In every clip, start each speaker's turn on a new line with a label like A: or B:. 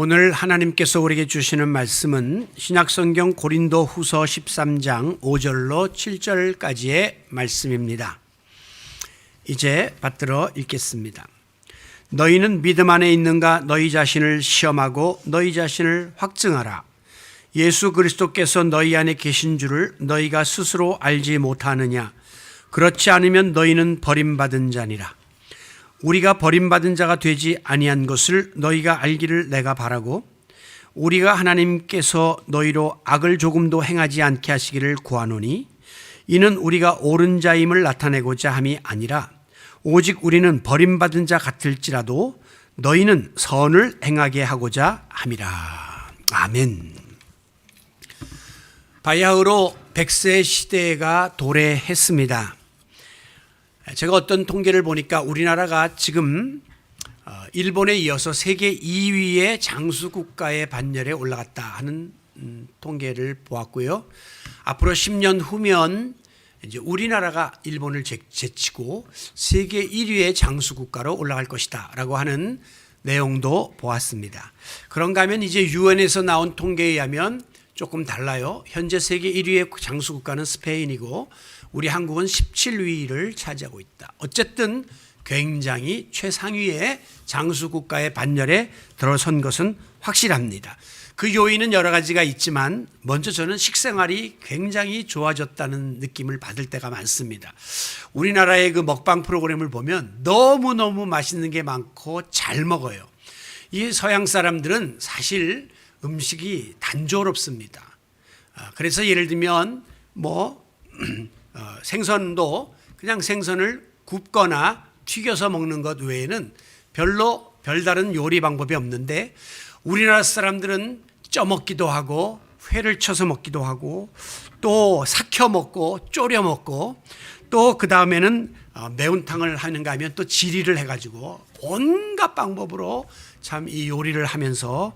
A: 오늘 하나님께서 우리에게 주시는 말씀은 신약성경 고린도후서 13장 5절로 7절까지의 말씀입니다. 이제 받들어 읽겠습니다. 너희는 믿음 안에 있는가? 너희 자신을 시험하고 너희 자신을 확증하라. 예수 그리스도께서 너희 안에 계신 줄을 너희가 스스로 알지 못하느냐? 그렇지 않으면 너희는 버림받은 자니라. 우리가 버림받은 자가 되지 아니한 것을 너희가 알기를 내가 바라고, 우리가 하나님께서 너희로 악을 조금도 행하지 않게 하시기를 구하노니, 이는 우리가 옳은 자임을 나타내고자 함이 아니라 오직 우리는 버림받은 자 같을지라도 너희는 선을 행하게 하고자 함이라. 아멘. 바야흐로 100세 시대가 도래했습니다. 제가 어떤 통계를 보니까 우리나라가 지금 일본에 이어서 세계 2위의 장수국가의 반열에 올라갔다 하는 통계를 보았고요. 앞으로 10년 후면 이제 우리나라가 일본을 제치고 세계 1위의 장수국가로 올라갈 것이다 라고 하는 내용도 보았습니다. 그런가 하면 이제 유엔에서 나온 통계에 의하면 조금 달라요. 현재 세계 1위의 장수국가는 스페인이고 우리 한국은 17위를 차지하고 있다. 어쨌든 굉장히 최상위의 장수국가의 반열에 들어선 것은 확실합니다. 그 요인은 여러 가지가 있지만 먼저 저는 식생활이 굉장히 좋아졌다는 느낌을 받을 때가 많습니다. 우리나라의 그 먹방 프로그램을 보면 너무너무 맛있는 게 많고 잘 먹어요. 이 서양 사람들은 사실 음식이 단조롭습니다. 그래서 예를 들면 생선도 그냥 생선을 굽거나 튀겨서 먹는 것 외에는 별다른 요리 방법이 없는데, 우리나라 사람들은 쪄먹기도 하고 회를 쳐서 먹기도 하고 또 삭혀 먹고 졸여 먹고 또 그 다음에는 매운탕을 하는가 하면 또 지리를 해가지고 온갖 방법으로 참 이 요리를 하면서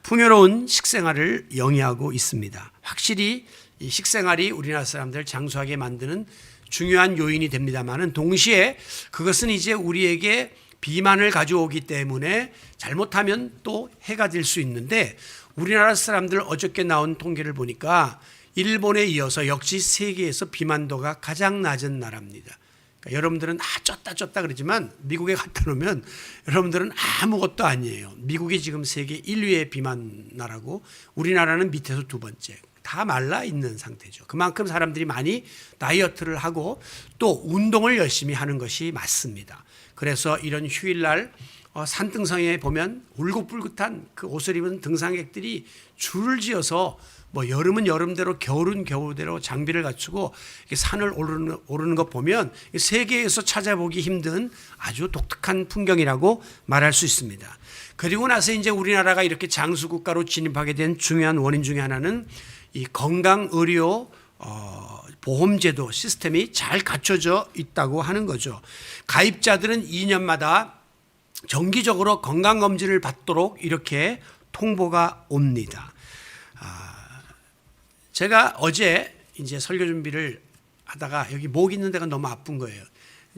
A: 풍요로운 식생활을 영위하고 있습니다. 확실히 이 식생활이 우리나라 사람들을 장수하게 만드는 중요한 요인이 됩니다만은, 동시에 그것은 이제 우리에게 비만을 가져오기 때문에 잘못하면 또 해가 될 수 있는데, 우리나라 사람들 어저께 나온 통계를 보니까 일본에 이어서 역시 세계에서 비만도가 가장 낮은 나라입니다. 그러니까 여러분들은 쪘다 그러지만 미국에 갔다 놓으면 여러분들은 아무것도 아니에요. 미국이 지금 세계 1위의 비만 나라고 우리나라는 밑에서 두 번째. 다 말라 있는 상태죠. 그만큼 사람들이 많이 다이어트를 하고 또 운동을 열심히 하는 것이 맞습니다. 그래서 이런 휴일날 산등성에 보면 울긋불긋한 그 옷을 입은 등산객들이 줄을 지어서 여름은 여름대로 겨울은 겨울대로 장비를 갖추고 산을 오르는 것 보면 세계에서 찾아보기 힘든 아주 독특한 풍경이라고 말할 수 있습니다. 그리고 나서 이제 우리나라가 이렇게 장수국가로 진입하게 된 중요한 원인 중에 하나는 이 건강의료 보험제도 시스템이 잘 갖춰져 있다고 하는 거죠. 가입자들은 2년마다 정기적으로 건강검진을 받도록 이렇게 통보가 옵니다. 제가 어제 이제 설교 준비를 하다가 여기 목 있는 데가 너무 아픈 거예요.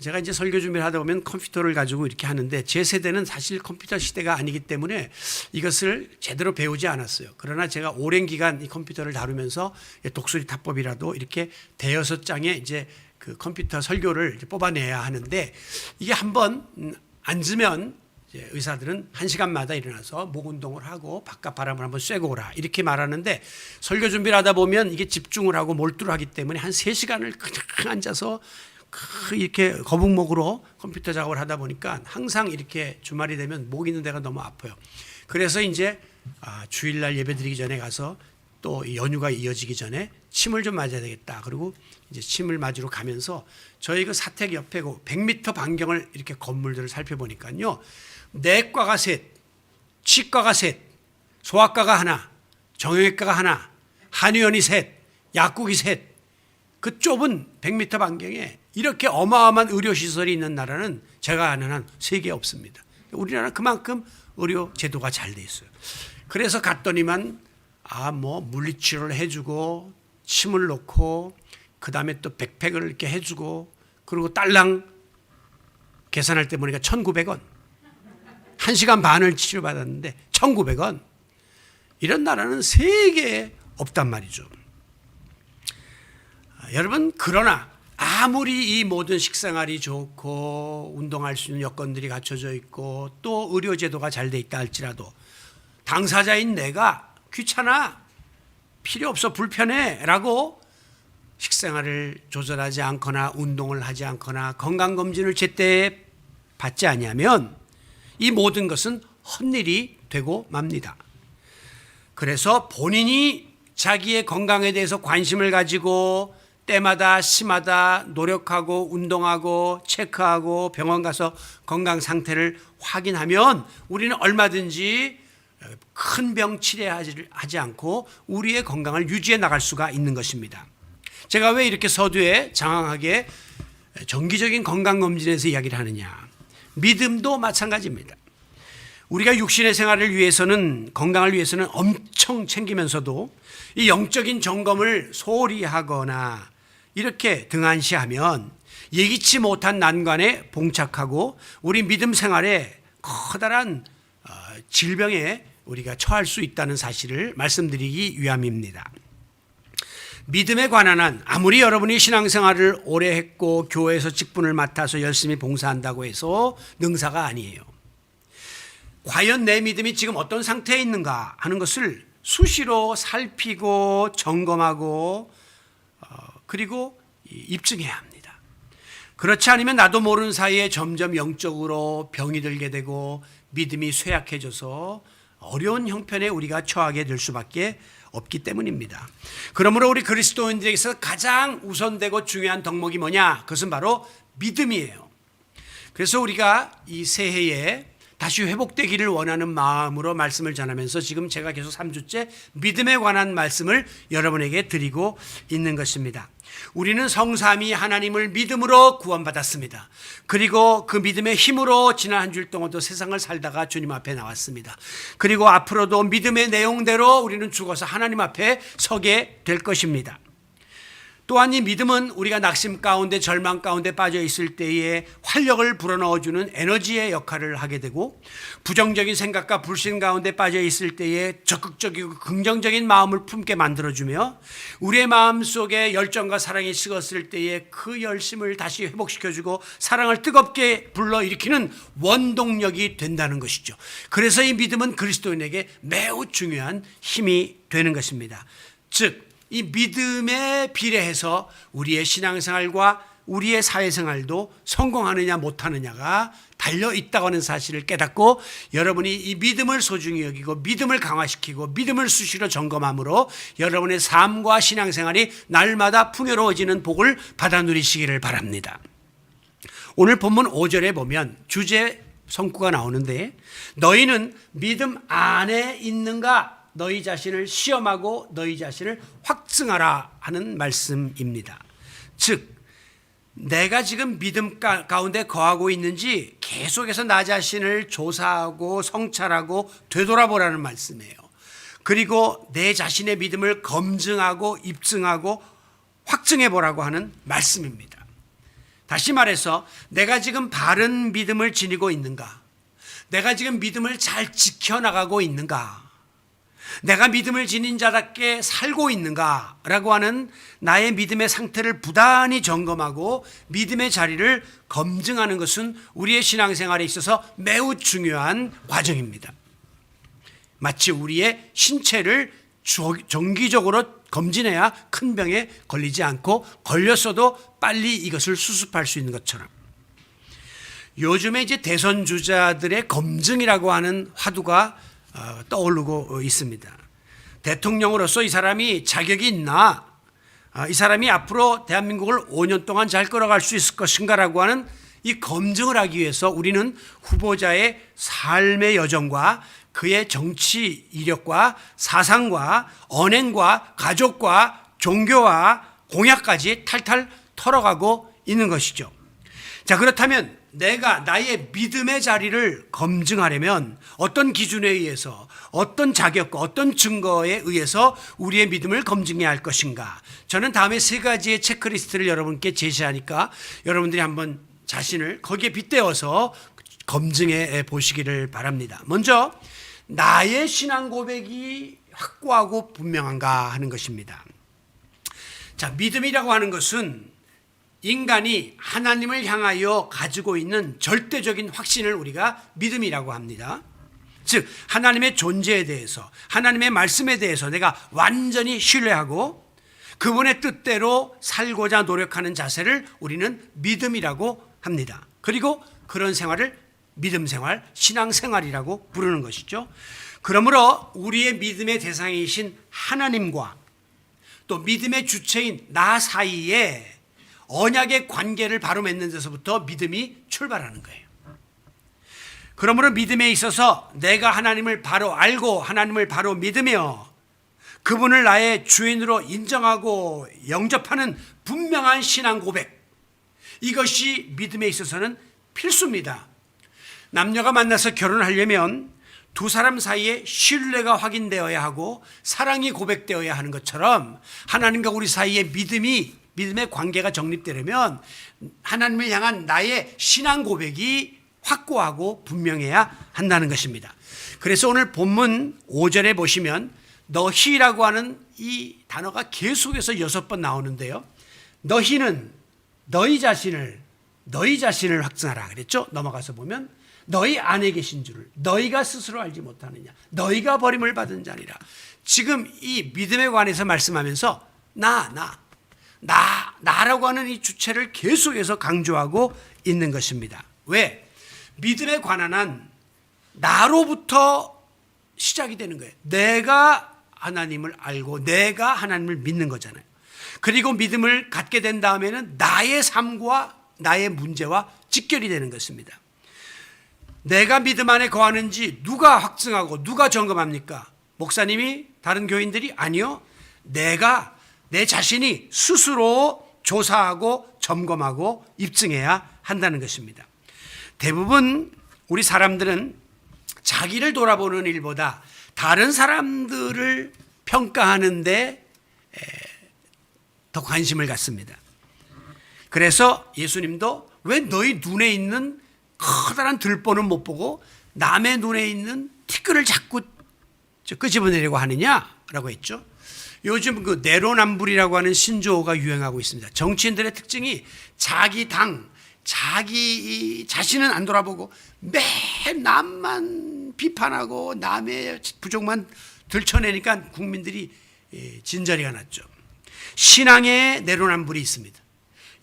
A: 제가 이제 설교 준비를 하다 보면 컴퓨터를 가지고 이렇게 하는데, 제 세대는 사실 컴퓨터 시대가 아니기 때문에 이것을 제대로 배우지 않았어요. 그러나 제가 오랜 기간 이 컴퓨터를 다루면서 독수리 타법이라도 이렇게 대여섯 장의 이제 그 컴퓨터 설교를 이제 뽑아내야 하는데, 이게 한번 앉으면 이제 의사들은 1시간마다 일어나서 목 운동을 하고 바깥 바람을 한번 쐬고 오라 이렇게 말하는데, 설교 준비를 하다 보면 이게 집중을 하고 몰두를 하기 때문에 한 3시간을 그냥 앉아서 이렇게 거북목으로 컴퓨터 작업을 하다 보니까 항상 이렇게 주말이 되면 목 있는 데가 너무 아파요. 그래서 이제 주일날 예배 드리기 전에 가서 또 연휴가 이어지기 전에 침을 좀 맞아야 되겠다. 그리고 이제 침을 맞으러 가면서 저희 그 사택 옆에 100m 반경을 이렇게 건물들을 살펴보니까요, 내과가 셋, 치과가 셋, 소아과가 하나, 정형외과가 하나, 한의원이 셋, 약국이 셋, 그 좁은 100m 반경에 이렇게 어마어마한 의료시설이 있는 나라는 제가 아는 한 세계에 없습니다. 우리나라는 그만큼 의료 제도가 잘 돼 있어요. 그래서 갔더니만 물리치료를 해주고 침을 놓고 그 다음에 또 백팩을 이렇게 해주고, 그리고 딸랑 계산할 때 보니까 1,900원. 1시간 반을 치료받았는데 1,900원. 이런 나라는 세계에 없단 말이죠. 여러분, 그러나 아무리 이 모든 식생활이 좋고 운동할 수 있는 여건들이 갖춰져 있고 또 의료제도가 잘 돼 있다 할지라도 당사자인 내가 귀찮아, 필요 없어, 불편해 라고 식생활을 조절하지 않거나 운동을 하지 않거나 건강검진을 제때 받지 않으면 이 모든 것은 헛일이 되고 맙니다. 그래서 본인이 자기의 건강에 대해서 관심을 가지고 때마다 시마다 노력하고 운동하고 체크하고 병원 가서 건강 상태를 확인하면 우리는 얼마든지 큰 병 치료하지 않고 우리의 건강을 유지해 나갈 수가 있는 것입니다. 제가 왜 이렇게 서두에 장황하게 정기적인 건강검진에서 이야기를 하느냐. 믿음도 마찬가지입니다. 우리가 육신의 생활을 위해서는, 건강을 위해서는 엄청 챙기면서도 이 영적인 점검을 소홀히 하거나 이렇게 등한시하면 예기치 못한 난관에 봉착하고 우리 믿음 생활에 커다란 질병에 우리가 처할 수 있다는 사실을 말씀드리기 위함입니다. 믿음에 관한 한 아무리 여러분이 신앙생활을 오래 했고 교회에서 직분을 맡아서 열심히 봉사한다고 해서 능사가 아니에요. 과연 내 믿음이 지금 어떤 상태에 있는가 하는 것을 수시로 살피고 점검하고 그리고 입증해야 합니다. 그렇지 않으면 나도 모르는 사이에 점점 영적으로 병이 들게 되고 믿음이 쇠약해져서 어려운 형편에 우리가 처하게 될 수밖에 없기 때문입니다. 그러므로 우리 그리스도인들에게서 가장 우선되고 중요한 덕목이 뭐냐? 그것은 바로 믿음이에요. 그래서 우리가 이 새해에 다시 회복되기를 원하는 마음으로 말씀을 전하면서 지금 제가 계속 3주째 믿음에 관한 말씀을 여러분에게 드리고 있는 것입니다. 우리는 성삼위 하나님을 믿음으로 구원받았습니다. 그리고 그 믿음의 힘으로 지난 한 주일 동안도 세상을 살다가 주님 앞에 나왔습니다. 그리고 앞으로도 믿음의 내용대로 우리는 죽어서 하나님 앞에 서게 될 것입니다. 또한 이 믿음은 우리가 낙심 가운데 절망 가운데 빠져 있을 때에 활력을 불어넣어주는 에너지의 역할을 하게 되고 부정적인 생각과 불신 가운데 빠져 있을 때에 적극적이고 긍정적인 마음을 품게 만들어주며 우리의 마음속에 열정과 사랑이 식었을 때에 그 열심을 다시 회복시켜주고 사랑을 뜨겁게 불러일으키는 원동력이 된다는 것이죠. 그래서 이 믿음은 그리스도인에게 매우 중요한 힘이 되는 것입니다. 즉 이 믿음에 비례해서 우리의 신앙생활과 우리의 사회생활도 성공하느냐 못하느냐가 달려있다고 하는 사실을 깨닫고 여러분이 이 믿음을 소중히 여기고 믿음을 강화시키고 믿음을 수시로 점검함으로 여러분의 삶과 신앙생활이 날마다 풍요로워지는 복을 받아 누리시기를 바랍니다. 오늘 본문 5절에 보면 주제 성구가 나오는데 너희는 믿음 안에 있는가? 너희 자신을 시험하고 너희 자신을 확증하라 하는 말씀입니다. 즉 내가 지금 믿음 가운데 거하고 있는지 계속해서 나 자신을 조사하고 성찰하고 되돌아보라는 말씀이에요. 그리고 내 자신의 믿음을 검증하고 입증하고 확증해 보라고 하는 말씀입니다. 다시 말해서 내가 지금 바른 믿음을 지니고 있는가? 내가 지금 믿음을 잘 지켜나가고 있는가? 내가 믿음을 지닌 자답게 살고 있는가라고 하는 나의 믿음의 상태를 부단히 점검하고 믿음의 자리를 검증하는 것은 우리의 신앙생활에 있어서 매우 중요한 과정입니다. 마치 우리의 신체를 정기적으로 검진해야 큰 병에 걸리지 않고 걸렸어도 빨리 이것을 수습할 수 있는 것처럼 요즘에 이제 대선 주자들의 검증이라고 하는 화두가 떠오르고 있습니다. 대통령으로서 이 사람이 자격이 있나? 이 사람이 앞으로 대한민국을 5년 동안 잘 끌어갈 수 있을 것인가라고 하는 이 검증을 하기 위해서 우리는 후보자의 삶의 여정과 그의 정치 이력과 사상과 언행과 가족과 종교와 공약까지 탈탈 털어가고 있는 것이죠. 자, 그렇다면 내가 나의 믿음의 자리를 검증하려면 어떤 기준에 의해서 어떤 자격과 어떤 증거에 의해서 우리의 믿음을 검증해야 할 것인가? 저는 다음에 세 가지의 체크리스트를 여러분께 제시하니까 여러분들이 한번 자신을 거기에 빗대어서 검증해 보시기를 바랍니다. 먼저 나의 신앙 고백이 확고하고 분명한가 하는 것입니다. 자, 믿음이라고 하는 것은 인간이 하나님을 향하여 가지고 있는 절대적인 확신을 우리가 믿음이라고 합니다. 즉 하나님의 존재에 대해서, 하나님의 말씀에 대해서 내가 완전히 신뢰하고 그분의 뜻대로 살고자 노력하는 자세를 우리는 믿음이라고 합니다. 그리고 그런 생활을 믿음 생활, 신앙 생활이라고 부르는 것이죠. 그러므로 우리의 믿음의 대상이신 하나님과 또 믿음의 주체인 나 사이에 언약의 관계를 바로 맺는 데서부터 믿음이 출발하는 거예요. 그러므로 믿음에 있어서 내가 하나님을 바로 알고 하나님을 바로 믿으며 그분을 나의 주인으로 인정하고 영접하는 분명한 신앙 고백, 이것이 믿음에 있어서는 필수입니다. 남녀가 만나서 결혼하려면 두 사람 사이에 신뢰가 확인되어야 하고 사랑이 고백되어야 하는 것처럼 하나님과 우리 사이에 믿음의 관계가 정립되려면 하나님을 향한 나의 신앙 고백이 확고하고 분명해야 한다는 것입니다. 그래서 오늘 본문 5절에 보시면 너희라고 하는 이 단어가 계속해서 6번 나오는데요. 너희는 너희 자신을 확증하라 그랬죠. 넘어가서 보면 너희 안에 계신 줄을 너희가 스스로 알지 못하느냐, 너희가 버림을 받은 자니라. 지금 이 믿음에 관해서 말씀하면서 나라고 하는 이 주체를 계속해서 강조하고 있는 것입니다. 왜? 믿음에 관한 한 나로부터 시작이 되는 거예요. 내가 하나님을 알고 내가 하나님을 믿는 거잖아요. 그리고 믿음을 갖게 된 다음에는 나의 삶과 나의 문제와 직결이 되는 것입니다. 내가 믿음 안에 거하는지 누가 확증하고 누가 점검합니까? 목사님이? 다른 교인들이? 아니요. 내가 내 자신이 스스로 조사하고 점검하고 입증해야 한다는 것입니다. 대부분 우리 사람들은 자기를 돌아보는 일보다 다른 사람들을 평가하는데 더 관심을 갖습니다. 그래서 예수님도 왜 너희 눈에 있는 커다란 들보는 못 보고 남의 눈에 있는 티끌을 자꾸 끄집어내려고 하느냐라고 했죠. 요즘 그 내로남불이라고 하는 신조어가 유행하고 있습니다. 정치인들의 특징이 자기 당, 자기 자신은 안 돌아보고 매일 남만 비판하고 남의 부족만 들춰내니까 국민들이 진저리가 났죠. 신앙의 내로남불이 있습니다.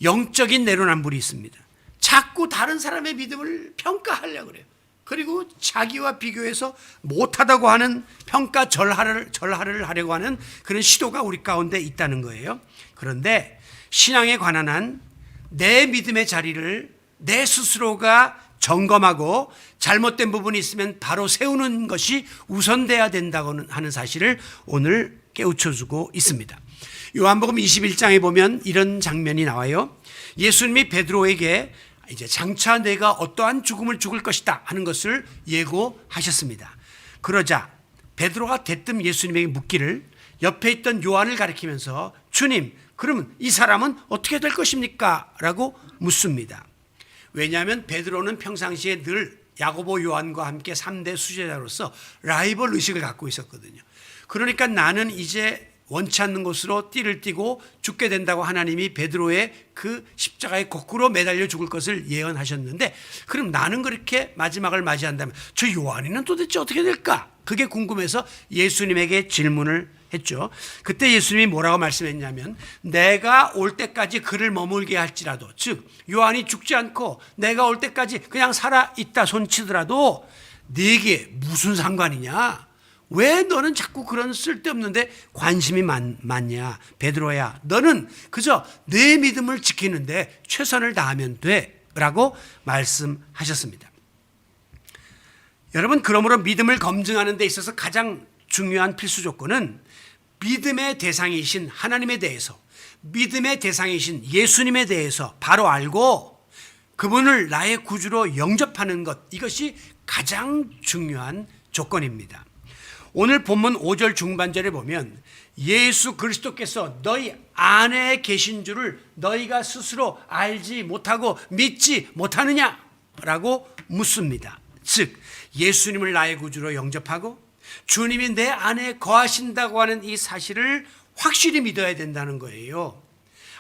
A: 영적인 내로남불이 있습니다. 자꾸 다른 사람의 믿음을 평가하려고 그래요. 그리고 자기와 비교해서 못하다고 하는 평가 절하를 하려고 하는 그런 시도가 우리 가운데 있다는 거예요. 그런데 신앙에 관한 한 내 믿음의 자리를 내 스스로가 점검하고 잘못된 부분이 있으면 바로 세우는 것이 우선돼야 된다고 하는 사실을 오늘 깨우쳐주고 있습니다. 요한복음 21장에 보면 이런 장면이 나와요. 예수님이 베드로에게 이제 장차 내가 어떠한 죽음을 죽을 것이다 하는 것을 예고하셨습니다. 그러자 베드로가 대뜸 예수님에게 묻기를 옆에 있던 요한을 가리키면서 주님, 그러면 이 사람은 어떻게 될 것입니까? 라고 묻습니다. 왜냐하면 베드로는 평상시에 늘 야고보 요한과 함께 3대 수제자로서 라이벌 의식을 갖고 있었거든요. 그러니까 나는 이제 원치 않는 곳으로 띠를 띠고 죽게 된다고 하나님이 베드로의 그 십자가에 거꾸로 매달려 죽을 것을 예언하셨는데, 그럼 나는 그렇게 마지막을 맞이한다면 저 요한이는 도대체 어떻게 될까? 그게 궁금해서 예수님에게 질문을 했죠. 그때 예수님이 뭐라고 말씀했냐면, 내가 올 때까지 그를 머물게 할지라도, 즉 요한이 죽지 않고 내가 올 때까지 그냥 살아있다 손치더라도 네게 무슨 상관이냐? 왜 너는 자꾸 그런 쓸데없는데 관심이 많냐? 베드로야, 너는 그저 내 믿음을 지키는데 최선을 다하면 돼 라고 말씀하셨습니다. 여러분, 그러므로 믿음을 검증하는 데 있어서 가장 중요한 필수 조건은 믿음의 대상이신 하나님에 대해서, 믿음의 대상이신 예수님에 대해서 바로 알고 그분을 나의 구주로 영접하는 것, 이것이 가장 중요한 조건입니다. 오늘 본문 5절 중반절에 보면 예수 그리스도께서 너희 안에 계신 줄을 너희가 스스로 알지 못하고 믿지 못하느냐라고 묻습니다. 즉 예수님을 나의 구주로 영접하고 주님이 내 안에 거하신다고 하는 이 사실을 확실히 믿어야 된다는 거예요.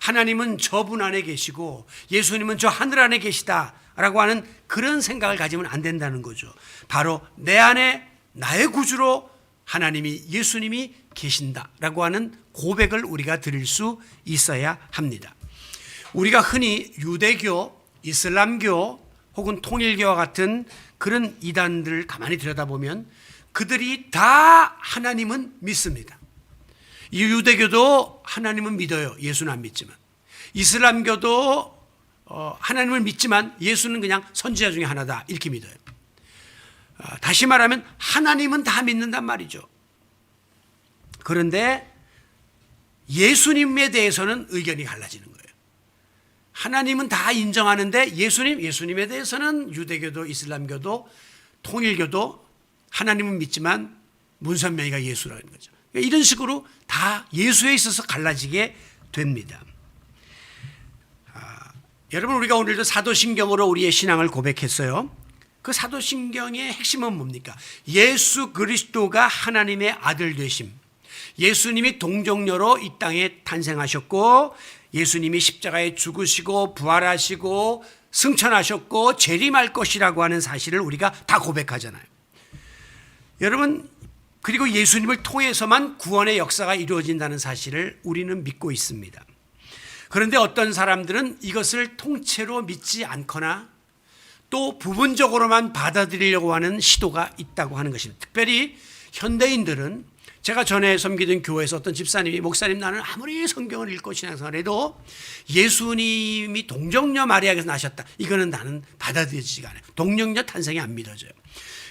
A: 하나님은 저분 안에 계시고 예수님은 저 하늘 안에 계시다라고 하는 그런 생각을 가지면 안 된다는 거죠. 바로 내 안에 나의 구주로 하나님이 예수님이 계신다라고 하는 고백을 우리가 드릴 수 있어야 합니다. 우리가 흔히 유대교, 이슬람교 혹은 통일교와 같은 그런 이단들을 가만히 들여다보면 그들이 다 하나님은 믿습니다. 이 유대교도 하나님은 믿어요. 예수는 안 믿지만. 이슬람교도 하나님을 믿지만 예수는 그냥 선지자 중에 하나다 이렇게 믿어요. 다시 말하면 하나님은 다 믿는단 말이죠. 그런데 예수님에 대해서는 의견이 갈라지는 거예요. 하나님은 다 인정하는데 예수님에 대해서는 유대교도 이슬람교도 통일교도 하나님은 믿지만 문선명이가 예수라는 거죠. 이런 식으로 다 예수에 있어서 갈라지게 됩니다. 여러분, 우리가 오늘도 사도신경으로 우리의 신앙을 고백했어요. 그 사도신경의 핵심은 뭡니까? 예수 그리스도가 하나님의 아들 되심. 예수님이 동정녀로 이 땅에 탄생하셨고 예수님이 십자가에 죽으시고 부활하시고 승천하셨고 재림할 것이라고 하는 사실을 우리가 다 고백하잖아요. 여러분, 그리고 예수님을 통해서만 구원의 역사가 이루어진다는 사실을 우리는 믿고 있습니다. 그런데 어떤 사람들은 이것을 통째로 믿지 않거나 또 부분적으로만 받아들이려고 하는 시도가 있다고 하는 것입니다. 특별히 현대인들은, 제가 전에 섬기던 교회에서 어떤 집사님이 목사님, 나는 아무리 성경을 읽고 신앙생활을 해도 예수님이 동정녀 마리아에게서 나셨다, 이거는 나는 받아들여지지가 않아요. 동정녀 탄생이 안 믿어져요.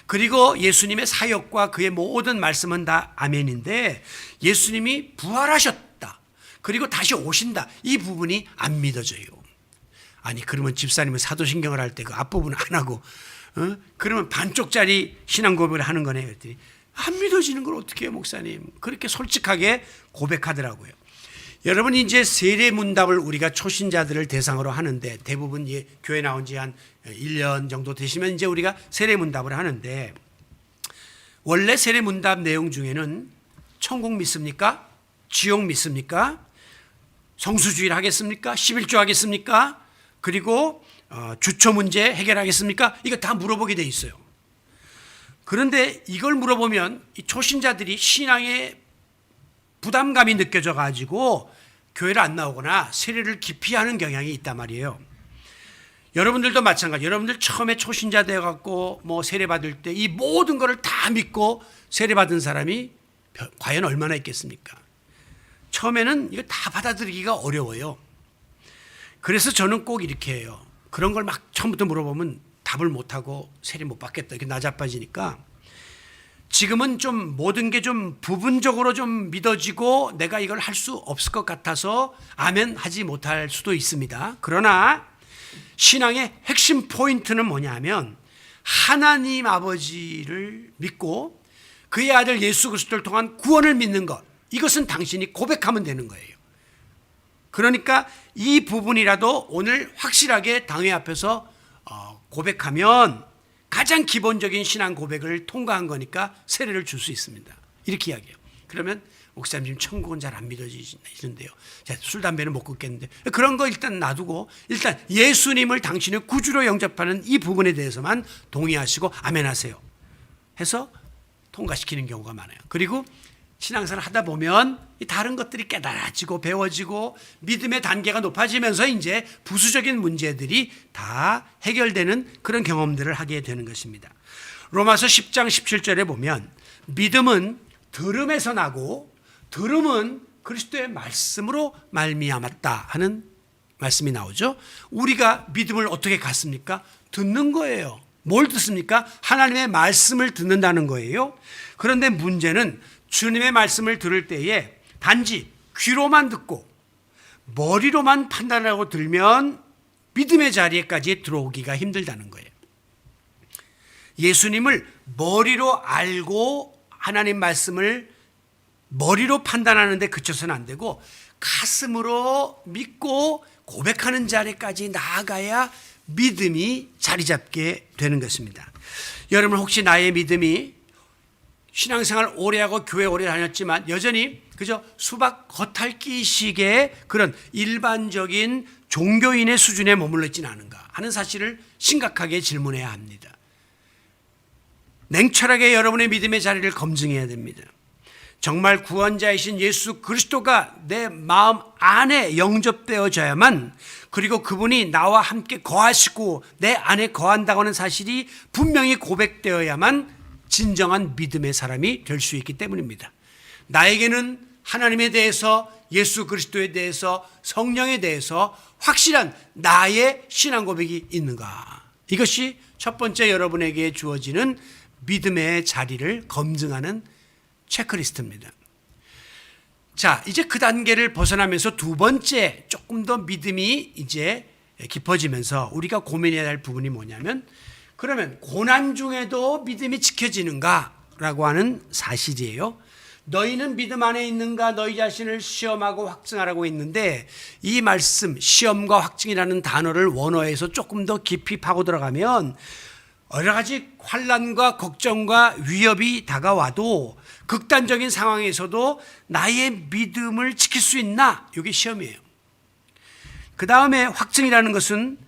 A: 그리고 예수님의 사역과 그의 모든 말씀은 다 아멘인데 예수님이 부활하셨다, 그리고 다시 오신다, 이 부분이 안 믿어져요. 아니, 그러면 집사님은 사도신경을 할 때 그 앞부분 안 하고 그러면 반쪽짜리 신앙 고백을 하는 거네. 그랬더니 안 믿어지는 걸 어떻게 해요, 목사님? 그렇게 솔직하게 고백하더라고요. 여러분, 이제 세례문답을 우리가 초신자들을 대상으로 하는데 대부분 교회 나온 지 한 1년 정도 되시면 이제 우리가 세례문답을 하는데, 원래 세례문답 내용 중에는 천국 믿습니까? 지옥 믿습니까? 성수주의를 하겠습니까? 11조 하겠습니까? 그리고 주처 문제 해결하겠습니까? 이거 다 물어보게 돼 있어요. 그런데 이걸 물어보면 이 초신자들이 신앙에 부담감이 느껴져 가지고 교회를 안 나오거나 세례를 기피하는 경향이 있단 말이에요. 여러분들도 마찬가지. 여러분들 처음에 초신자 되어 갖고 뭐 세례 받을 때 이 모든 거를 다 믿고 세례 받은 사람이 과연 얼마나 있겠습니까? 처음에는 이거 다 받아들이기가 어려워요. 그래서 저는 꼭 이렇게 해요. 그런 걸 막 처음부터 물어보면 답을 못하고 세례 못 받겠다, 이렇게 나자빠지니까 지금은 좀 모든 게 좀 부분적으로 좀 믿어지고 내가 이걸 할 수 없을 것 같아서 아멘 하지 못할 수도 있습니다. 그러나 신앙의 핵심 포인트는 뭐냐면 하나님 아버지를 믿고 그의 아들 예수 그리스도를 통한 구원을 믿는 것, 이것은 당신이 고백하면 되는 거예요. 그러니까 이 부분이라도 오늘 확실하게 당회 앞에서 고백하면 가장 기본적인 신앙 고백을 통과한 거니까 세례를 줄 수 있습니다. 이렇게 이야기해요. 그러면 목사님, 지금 천국은 잘 안 믿어지는데요. 술, 담배는 못 끊겠는데. 그런 거 일단 놔두고 일단 예수님을 당신의 구주로 영접하는 이 부분에 대해서만 동의하시고 아멘 하세요 해서 통과시키는 경우가 많아요. 그리고 신앙생활 하다 보면 다른 것들이 깨달아지고 배워지고 믿음의 단계가 높아지면서 이제 부수적인 문제들이 다 해결되는 그런 경험들을 하게 되는 것입니다. 로마서 10장 17절에 보면 믿음은 들음에서 나고 들음은 그리스도의 말씀으로 말미암았다 하는 말씀이 나오죠. 우리가 믿음을 어떻게 갖습니까? 듣는 거예요. 뭘 듣습니까? 하나님의 말씀을 듣는다는 거예요. 그런데 문제는 주님의 말씀을 들을 때에 단지 귀로만 듣고 머리로만 판단하고 들면 믿음의 자리에까지 들어오기가 힘들다는 거예요. 예수님을 머리로 알고 하나님 말씀을 머리로 판단하는데 그쳐서는 안 되고 가슴으로 믿고 고백하는 자리까지 나아가야 믿음이 자리 잡게 되는 것입니다. 여러분 혹시 나의 믿음이 신앙생활 오래 하고 교회 오래 다녔지만 여전히 그저 수박 겉핥기식의 그런 일반적인 종교인의 수준에 머물러 있지는 않은가 하는 사실을 심각하게 질문해야 합니다. 냉철하게 여러분의 믿음의 자리를 검증해야 됩니다. 정말 구원자이신 예수 그리스도가 내 마음 안에 영접되어져야만, 그리고 그분이 나와 함께 거하시고 내 안에 거한다고 하는 사실이 분명히 고백되어야만 진정한 믿음의 사람이 될 수 있기 때문입니다. 나에게는 하나님에 대해서, 예수 그리스도에 대해서, 성령에 대해서 확실한 나의 신앙 고백이 있는가? 이것이 첫 번째 여러분에게 주어지는 믿음의 자리를 검증하는 체크리스트입니다. 자, 이제 그 단계를 벗어나면서 두 번째 조금 더 믿음이 이제 깊어지면서 우리가 고민해야 할 부분이 뭐냐면, 그러면 고난 중에도 믿음이 지켜지는가라고 하는 사실이에요. 너희는 믿음 안에 있는가? 너희 자신을 시험하고 확증하라고 했는데, 이 말씀 시험과 확증이라는 단어를 원어에서 조금 더 깊이 파고 들어가면 여러 가지 환난과 걱정과 위협이 다가와도 극단적인 상황에서도 나의 믿음을 지킬 수 있나? 이게 시험이에요. 그 다음에 확증이라는 것은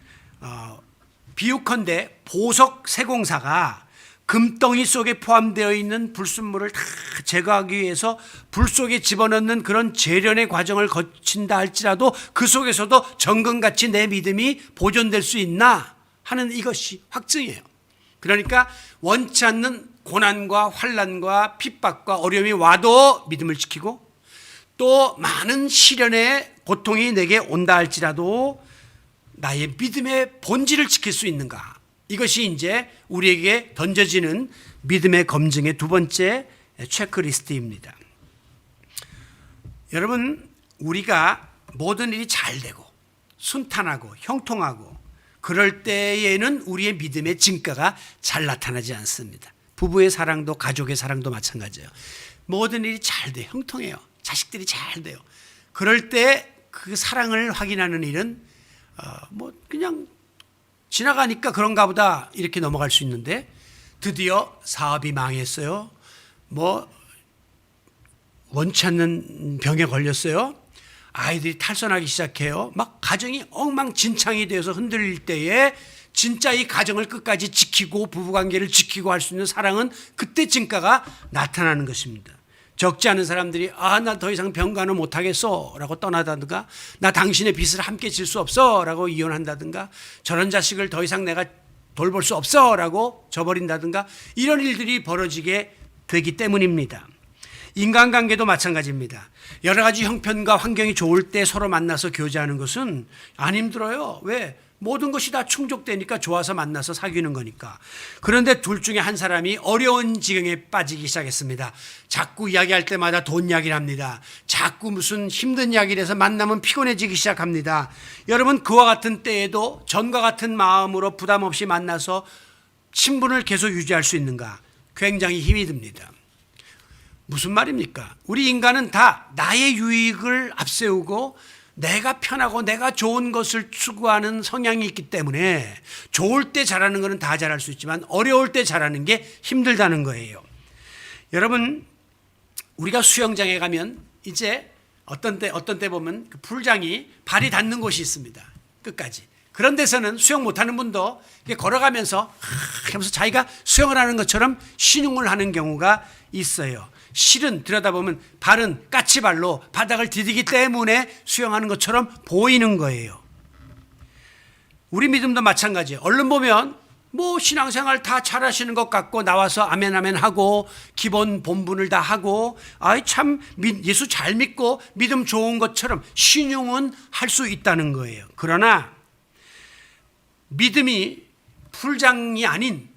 A: 비유컨대 보석 세공사가 금덩이 속에 포함되어 있는 불순물을 다 제거하기 위해서 불 속에 집어넣는 그런 재련의 과정을 거친다 할지라도 그 속에서도 정금같이 내 믿음이 보존될 수 있나 하는 이것이 확증이에요. 그러니까 원치 않는 고난과 환난과 핍박과 어려움이 와도 믿음을 지키고, 또 많은 시련의 고통이 내게 온다 할지라도 나의 믿음의 본질을 지킬 수 있는가? 이것이 이제 우리에게 던져지는 믿음의 검증의 두 번째 체크리스트입니다. 여러분, 우리가 모든 일이 잘 되고 순탄하고 형통하고 그럴 때에는 우리의 믿음의 진가가 잘 나타나지 않습니다. 부부의 사랑도 가족의 사랑도 마찬가지예요. 모든 일이 잘 돼요. 형통해요. 자식들이 잘 돼요. 그럴 때 그 사랑을 확인하는 일은 그냥 지나가니까 그런가 보다 이렇게 넘어갈 수 있는데, 드디어 사업이 망했어요. 원치 않는 병에 걸렸어요. 아이들이 탈선하기 시작해요. 막 가정이 엉망진창이 되어서 흔들릴 때에 진짜 이 가정을 끝까지 지키고 부부관계를 지키고 할 수 있는 사랑은 그때 진가가 나타나는 것입니다. 적지 않은 사람들이 나 더 이상 병간호 못하겠어 라고 떠나다든가, 나 당신의 빚을 함께 질 수 없어 라고 이혼한다든가, 저런 자식을 더 이상 내가 돌볼 수 없어 라고 저버린다든가, 이런 일들이 벌어지게 되기 때문입니다. 인간관계도 마찬가지입니다. 여러 가지 형편과 환경이 좋을 때 서로 만나서 교제하는 것은 안 힘들어요. 왜? 모든 것이 다 충족되니까 좋아서 만나서 사귀는 거니까. 그런데 둘 중에 한 사람이 어려운 지경에 빠지기 시작했습니다. 자꾸 이야기할 때마다 돈 이야기를 합니다. 자꾸 무슨 힘든 이야기를 해서 만나면 피곤해지기 시작합니다. 여러분, 그와 같은 때에도 전과 같은 마음으로 부담 없이 만나서 친분을 계속 유지할 수 있는가? 굉장히 힘이 듭니다. 무슨 말입니까? 우리 인간은 다 나의 유익을 앞세우고 내가 편하고 내가 좋은 것을 추구하는 성향이 있기 때문에 좋을 때 잘하는 것은 다 잘할 수 있지만 어려울 때 잘하는 게 힘들다는 거예요. 여러분, 우리가 수영장에 가면 이제 어떤 때 보면 그 풀장이 발이 닿는 곳이 있습니다. 끝까지. 그런 데서는 수영 못하는 분도 걸어가면서 하면서 자기가 수영을 하는 것처럼 신용을 하는 경우가 있어요. 실은 들여다보면 발은 까치발로 바닥을 디디기 때문에 수영하는 것처럼 보이는 거예요. 우리 믿음도 마찬가지예요. 얼른 보면 신앙생활 다 잘하시는 것 같고 나와서 아멘 아멘 하고 기본 본분을 다 하고 참 예수 잘 믿고 믿음 좋은 것처럼 신용은 할 수 있다는 거예요. 그러나 믿음이 풀장이 아닌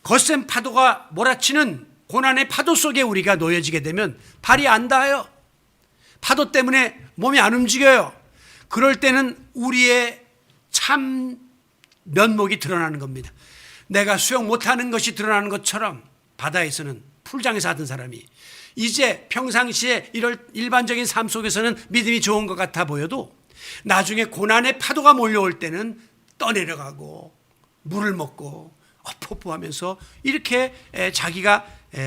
A: 거센 파도가 몰아치는 고난의 파도 속에 우리가 놓여지게 되면 발이 안 닿아요. 파도 때문에 몸이 안 움직여요. 그럴 때는 우리의 참 면목이 드러나는 겁니다. 내가 수영 못하는 것이 드러나는 것처럼 바다에서는, 풀장에서 하던 사람이 이제 평상시에 이런 일반적인 삶 속에서는 믿음이 좋은 것 같아 보여도 나중에 고난의 파도가 몰려올 때는 떠내려가고 물을 먹고 엎어부하면서 이렇게 자기가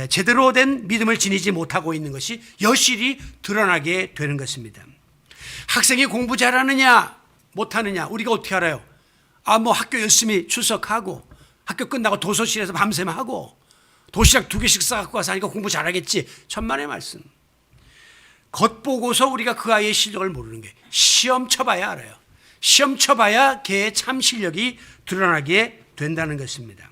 A: 제대로 된 믿음을 지니지 못하고 있는 것이 여실히 드러나게 되는 것입니다. 학생이 공부 잘하느냐 못하느냐 우리가 어떻게 알아요? 뭐 학교 열심히 출석하고 학교 끝나고 도서실에서 밤샘 하고 도시락 2개씩 싸갖고 와서 하니까 공부 잘하겠지. 천만의 말씀. 겉보고서 우리가 그 아이의 실력을 모르는 게 시험 쳐봐야 알아요. 시험 쳐봐야 걔의 참 실력이 드러나게 된다는 것입니다.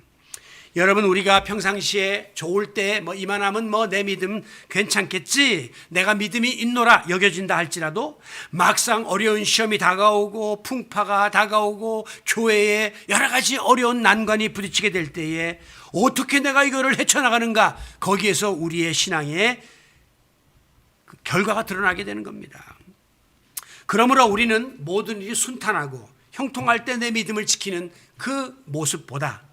A: 여러분, 우리가 평상시에 좋을 때 이만하면 내 믿음 괜찮겠지, 내가 믿음이 있노라 여겨진다 할지라도 막상 어려운 시험이 다가오고 풍파가 다가오고 교회에 여러 가지 어려운 난관이 부딪히게 될 때에 어떻게 내가 이거를 헤쳐나가는가, 거기에서 우리의 신앙의 결과가 드러나게 되는 겁니다. 그러므로 우리는 모든 일이 순탄하고 형통할 때 내 믿음을 지키는 그 모습보다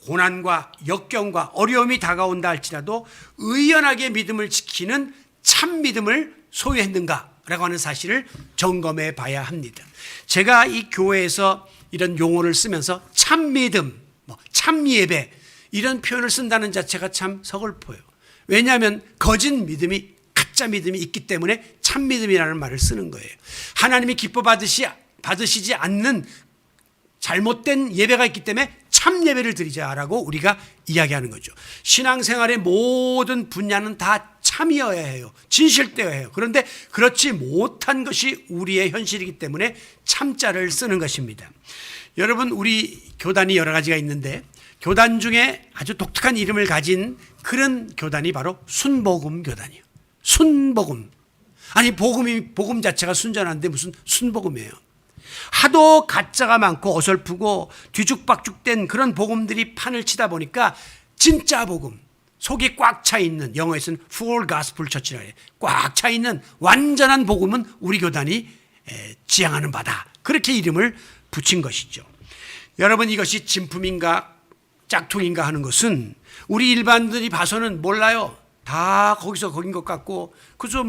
A: 고난과 역경과 어려움이 다가온다 할지라도 의연하게 믿음을 지키는 참 믿음을 소유했는가라고 하는 사실을 점검해 봐야 합니다. 제가 이 교회에서 이런 용어를 쓰면서 참 믿음, 참 예배 이런 표현을 쓴다는 자체가 참 서글퍼요. 왜냐하면 거짓 믿음이, 가짜 믿음이 있기 때문에 참 믿음이라는 말을 쓰는 거예요. 하나님이 기뻐 받으시지 않는 잘못된 예배가 있기 때문에 참 예배를 드리자라고 우리가 이야기하는 거죠. 신앙생활의 모든 분야는 다 참이어야 해요. 진실되어야 해요. 그런데 그렇지 못한 것이 우리의 현실이기 때문에 참자를 쓰는 것입니다. 여러분, 우리 교단이 여러 가지가 있는데 교단 중에 아주 독특한 이름을 가진 그런 교단이 바로 순복음 교단이에요. 순복음. 아니, 복음 자체가 순전한데 무슨 순복음이에요. 하도 가짜가 많고 어설프고 뒤죽박죽된 그런 복음들이 판을 치다 보니까 진짜 복음, 속이 꽉 차 있는, 영어에서는 full gospel church라고 해요. 꽉 차 있는 완전한 복음은 우리 교단이 지향하는 바다. 그렇게 이름을 붙인 것이죠. 여러분, 이것이 진품인가 짝퉁인가 하는 것은 우리 일반들이 봐서는 몰라요. 다 거기서 거긴 것 같고 그저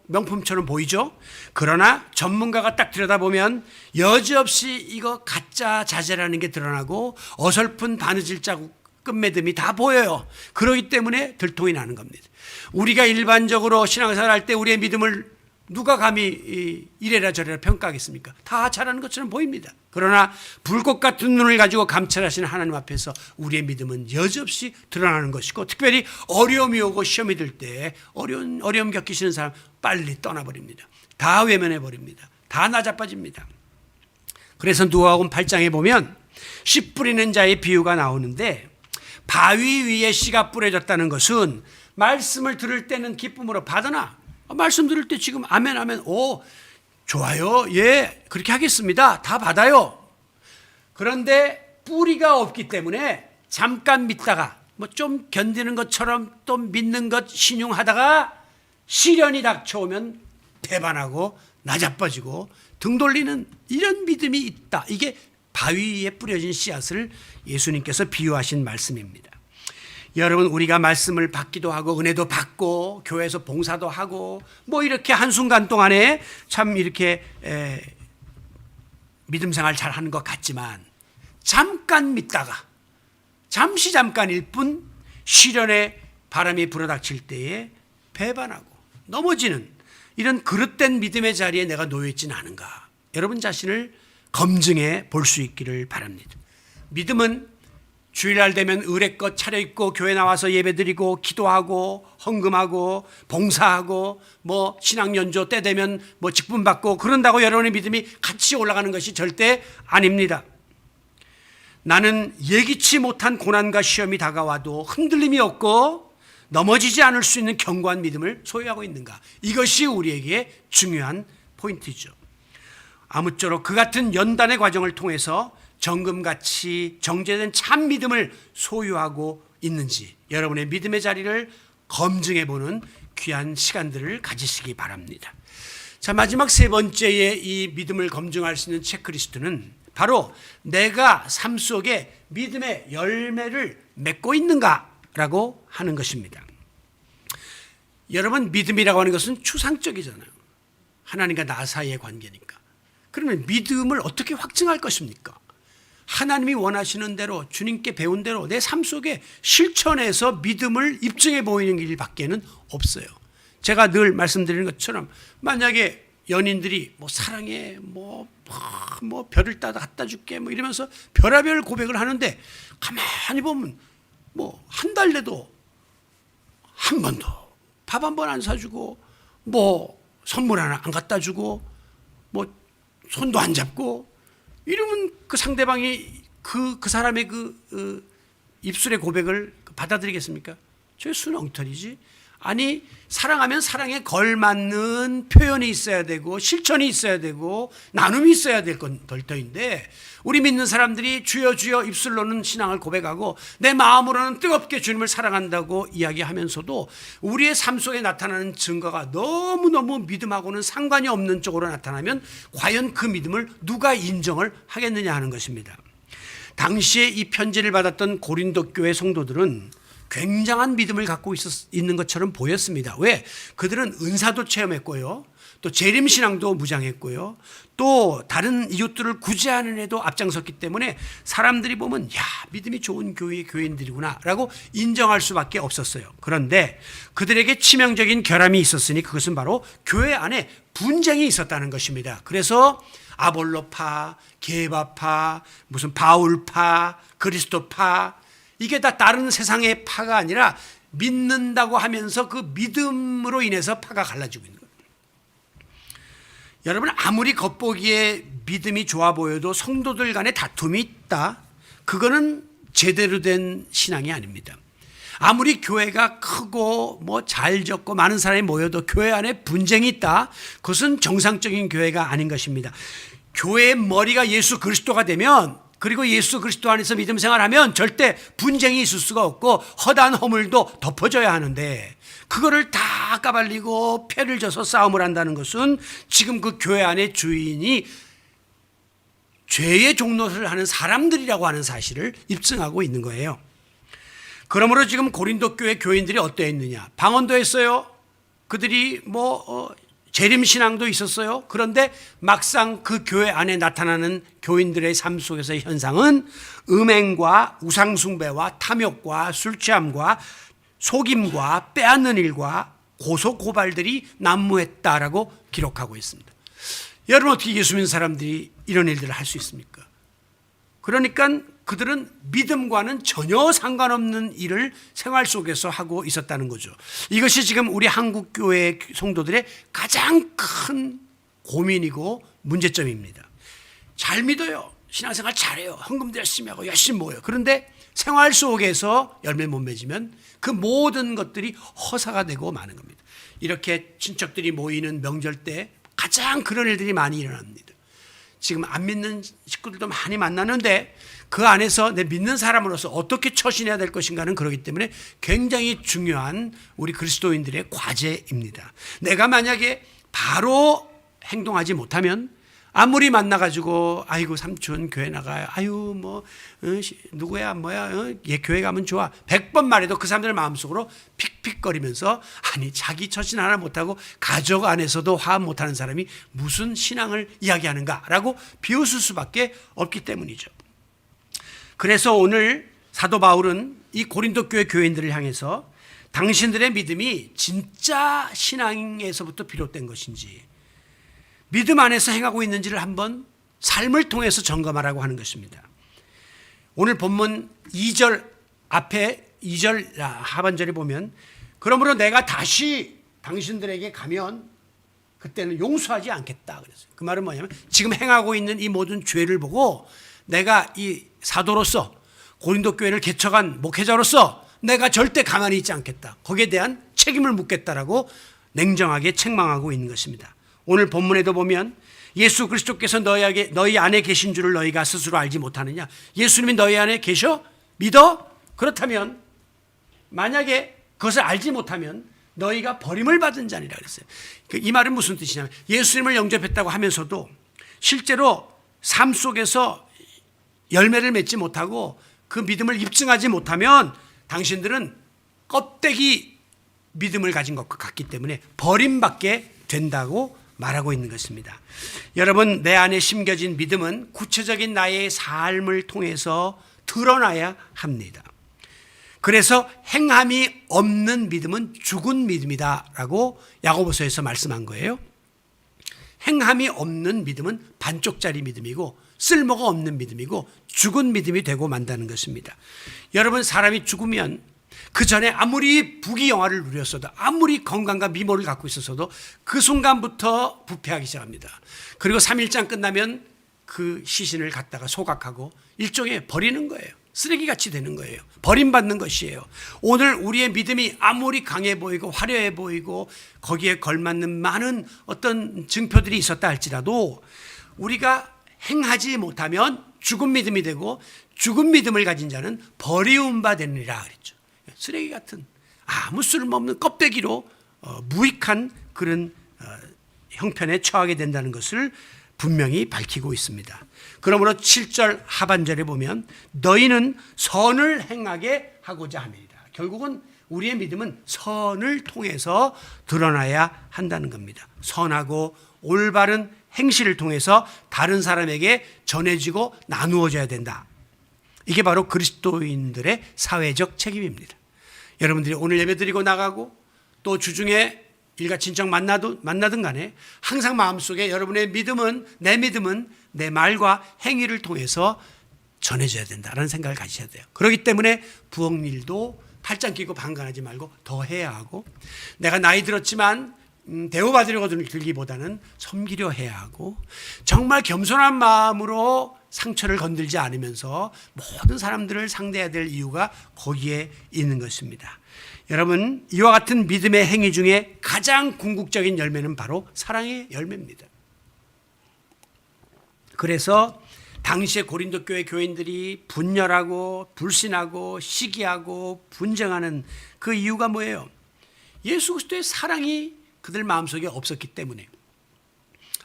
A: 명품처럼 보이죠. 그러나 전문가가 딱 들여다보면 여지없이 이거 가짜 자재라는 게 드러나고 어설픈 바느질 자국 끝맺음이 다 보여요. 그렇기 때문에 들통이 나는 겁니다. 우리가 일반적으로 신앙생활 할 때 우리의 믿음을 누가 감히 이래라 저래라 평가하겠습니까? 다 잘하는 것처럼 보입니다. 그러나 불꽃 같은 눈을 가지고 감찰하시는 하나님 앞에서 우리의 믿음은 여지없이 드러나는 것이고, 특별히 어려움이 오고 시험이 들 때 어려움 겪으시는 사람 빨리 떠나버립니다. 다 외면해버립니다. 다 나자빠집니다. 그래서 누가복음 8장에 보면 씨 뿌리는 자의 비유가 나오는데, 바위 위에 씨가 뿌려졌다는 것은 말씀을 들을 때는 기쁨으로 받으나 말씀 들을 때 지금 아멘 아멘 오 좋아요, 예 그렇게 하겠습니다, 다 받아요. 그런데 뿌리가 없기 때문에 잠깐 믿다가 좀 견디는 것처럼 또 믿는 것 신용하다가 시련이 닥쳐오면 배반하고 나자빠지고 등 돌리는 이런 믿음이 있다. 이게 바위 위에 뿌려진 씨앗을 예수님께서 비유하신 말씀입니다. 여러분, 우리가 말씀을 받기도 하고 은혜도 받고 교회에서 봉사도 하고 이렇게 한순간 동안에 참 이렇게 믿음 생활 잘 하는 것 같지만, 잠깐 믿다가 잠깐일 뿐 시련의 바람이 불어닥칠 때에 배반하고 넘어지는 이런 그릇된 믿음의 자리에 내가 놓여 있지는 않은가, 여러분 자신을 검증해 볼 수 있기를 바랍니다. 믿음은 주일날 되면 의례껏 차려입고 교회 나와서 예배드리고 기도하고 헌금하고 봉사하고 신앙연조 때 되면 직분 받고 그런다고 여러분의 믿음이 같이 올라가는 것이 절대 아닙니다. 나는 예기치 못한 고난과 시험이 다가와도 흔들림이 없고 넘어지지 않을 수 있는 견고한 믿음을 소유하고 있는가, 이것이 우리에게 중요한 포인트죠. 아무쪼록 그 같은 연단의 과정을 통해서 정금같이 정제된 참 믿음을 소유하고 있는지 여러분의 믿음의 자리를 검증해보는 귀한 시간들을 가지시기 바랍니다. 자, 마지막 세 번째의 이 믿음을 검증할 수 있는 체크리스트는 바로 내가 삶 속에 믿음의 열매를 맺고 있는가라고 하는 것입니다. 여러분, 믿음이라고 하는 것은 추상적이잖아요. 하나님과 나 사이의 관계니까. 그러면 믿음을 어떻게 확증할 것입니까? 하나님이 원하시는 대로 주님께 배운 대로 내 삶 속에 실천해서 믿음을 입증해 보이는 길밖에는 없어요. 제가 늘 말씀드리는 것처럼 만약에 연인들이 뭐 사랑해 뭐 별을 갖다 줄게 뭐 이러면서 별의별 고백을 하는데 가만히 보면 뭐 한 달 내도 한 번도 밥 한 번 안 사주고 뭐 선물 하나 안 갖다 주고 뭐 손도 안 잡고 이러면 그 상대방이 그 사람의 입술의 고백을 받아들이겠습니까? 저 순엉터리지. 아니 사랑하면 사랑에 걸맞는 표현이 있어야 되고 실천이 있어야 되고 나눔이 있어야 될 건 덜터인데 우리 믿는 사람들이 주여 주여 입술로는 신앙을 고백하고 내 마음으로는 뜨겁게 주님을 사랑한다고 이야기하면서도 우리의 삶 속에 나타나는 증거가 너무너무 믿음하고는 상관이 없는 쪽으로 나타나면 과연 그 믿음을 누가 인정을 하겠느냐 하는 것입니다. 당시에 이 편지를 받았던 고린도 교회 성도들은 굉장한 믿음을 갖고 있는 것처럼 보였습니다. 왜? 그들은 은사도 체험했고요. 또 재림신앙도 무장했고요. 또 다른 이웃들을 구제하는 데도 앞장섰기 때문에 사람들이 보면 야 믿음이 좋은 교회의 교인들이구나 라고 인정할 수밖에 없었어요. 그런데 그들에게 치명적인 결함이 있었으니 그것은 바로 교회 안에 분쟁이 있었다는 것입니다. 그래서 아볼로파, 게바파, 무슨 바울파, 그리스도파 이게 다 다른 세상의 파가 아니라 믿는다고 하면서 그 믿음으로 인해서 파가 갈라지고 있는 거예요. 여러분 아무리 겉보기에 믿음이 좋아 보여도 성도들 간에 다툼이 있다. 그거는 제대로 된 신앙이 아닙니다. 아무리 교회가 크고 뭐 잘 적고 많은 사람이 모여도 교회 안에 분쟁이 있다. 그것은 정상적인 교회가 아닌 것입니다. 교회의 머리가 예수 그리스도가 되면 그리고 예수 그리스도 안에서 믿음 생활하면 절대 분쟁이 있을 수가 없고 허다한 허물도 덮어져야 하는데 그거를 다 까발리고 패를 져서 싸움을 한다는 것은 지금 그 교회 안의 주인이 죄의 종노릇을 하는 사람들이라고 하는 사실을 입증하고 있는 거예요. 그러므로 지금 고린도 교회 교인들이 어떠했느냐? 방언도 했어요. 그들이 재림신앙도 있었어요. 그런데 막상 그 교회 안에 나타나는 교인들의 삶 속에서의 현상은 음행과 우상숭배와 탐욕과 술취함과 속임과 빼앗는 일과 고소고발들이 난무했다라고 기록하고 있습니다. 여러분 어떻게 예수 믿는 사람들이 이런 일들을 할 수 있습니까? 그러니까 그들은 믿음과는 전혀 상관없는 일을 생활 속에서 하고 있었다는 거죠. 이것이 지금 우리 한국교회 성도들의 가장 큰 고민이고 문제점입니다. 잘 믿어요. 신앙생활 잘해요. 헌금도 열심히 하고 열심히 모여요. 그런데 생활 속에서 열매 못 맺으면 그 모든 것들이 허사가 되고 마는 겁니다. 이렇게 친척들이 모이는 명절 때 가장 그런 일들이 많이 일어납니다. 지금 안 믿는 식구들도 많이 만나는데 그 안에서 내 믿는 사람으로서 어떻게 처신해야 될 것인가는 그렇기 때문에 굉장히 중요한 우리 그리스도인들의 과제입니다. 내가 만약에 바로 행동하지 못하면 아무리 만나가지고 아이고 삼촌 교회 나가요. 아유 누구야 뭐야 얘 교회 가면 좋아. 100번 말해도 그 사람들 마음속으로 픽픽거리면서 아니 자기 처신 하나 못하고 가족 안에서도 화합 못하는 사람이 무슨 신앙을 이야기하는가라고 비웃을 수밖에 없기 때문이죠. 그래서 오늘 사도 바울은 이 고린도 교회 교인들을 향해서 당신들의 믿음이 진짜 신앙에서부터 비롯된 것인지 믿음 안에서 행하고 있는지를 한번 삶을 통해서 점검하라고 하는 것입니다. 오늘 본문 2절 앞에 2절 하반절에 보면 그러므로 내가 다시 당신들에게 가면 그때는 용서하지 않겠다 그랬어요. 그 말은 뭐냐면 지금 행하고 있는 이 모든 죄를 보고 내가 이 사도로서 고린도 교회를 개척한 목회자로서 내가 절대 가만히 있지 않겠다. 거기에 대한 책임을 묻겠다라고 냉정하게 책망하고 있는 것입니다. 오늘 본문에도 보면 예수 그리스도께서 너희 안에 계신 줄을 너희가 스스로 알지 못하느냐? 예수님이 너희 안에 계셔? 믿어? 그렇다면 만약에 그것을 알지 못하면 너희가 버림을 받은 자니라 그랬어요. 이 말은 무슨 뜻이냐면 예수님을 영접했다고 하면서도 실제로 삶 속에서 열매를 맺지 못하고 그 믿음을 입증하지 못하면 당신들은 껍데기 믿음을 가진 것과 같기 때문에 버림받게 된다고 말하고 있는 것입니다. 여러분, 내 안에 심겨진 믿음은 구체적인 나의 삶을 통해서 드러나야 합니다. 그래서 행함이 없는 믿음은 죽은 믿음이다라고 야고보서에서 말씀한 거예요. 행함이 없는 믿음은 반쪽짜리 믿음이고 쓸모가 없는 믿음이고 죽은 믿음이 되고 만다는 것입니다. 여러분, 사람이 죽으면 그 전에 아무리 부귀영화를 누렸어도 아무리 건강과 미모를 갖고 있었어도 그 순간부터 부패하기 시작합니다. 그리고 3일장 끝나면 그 시신을 갖다가 소각하고 일종의 버리는 거예요. 쓰레기같이 되는 거예요. 버림받는 것이에요. 오늘 우리의 믿음이 아무리 강해 보이고 화려해 보이고 거기에 걸맞는 많은 어떤 증표들이 있었다 할지라도 우리가 행하지 못하면 죽은 믿음이 되고 죽은 믿음을 가진 자는 버리움 바 되느니라 그랬죠. 쓰레기 같은 아무 쓸모없는 껍데기로 무익한 그런 형편에 처하게 된다는 것을 분명히 밝히고 있습니다. 그러므로 7절 하반절에 보면 너희는 선을 행하게 하고자 합니다. 결국은 우리의 믿음은 선을 통해서 드러나야 한다는 겁니다. 선하고 올바른 행실을 통해서 다른 사람에게 전해지고 나누어져야 된다. 이게 바로 그리스도인들의 사회적 책임입니다. 여러분들이 오늘 예배드리고 나가고 또 주중에 일가 친척 만나든 간에 항상 마음속에 여러분의 믿음은 내 말과 행위를 통해서 전해져야 된다는 생각을 가지셔야 돼요. 그렇기 때문에 부엌일도 팔짱 끼고 방관하지 말고 더 해야 하고, 내가 나이 들었지만 대우받으려고 들기보다는 섬기려 해야 하고, 정말 겸손한 마음으로 상처를 건들지 않으면서 모든 사람들을 상대해야 될 이유가 거기에 있는 것입니다. 여러분, 이와 같은 믿음의 행위 중에 가장 궁극적인 열매는 바로 사랑의 열매입니다. 그래서 당시에 고린도 교회 교인들이 분열하고 불신하고 시기하고 분쟁하는 그 이유가 뭐예요? 예수 그리스도의 사랑이 그들 마음속에 없었기 때문에,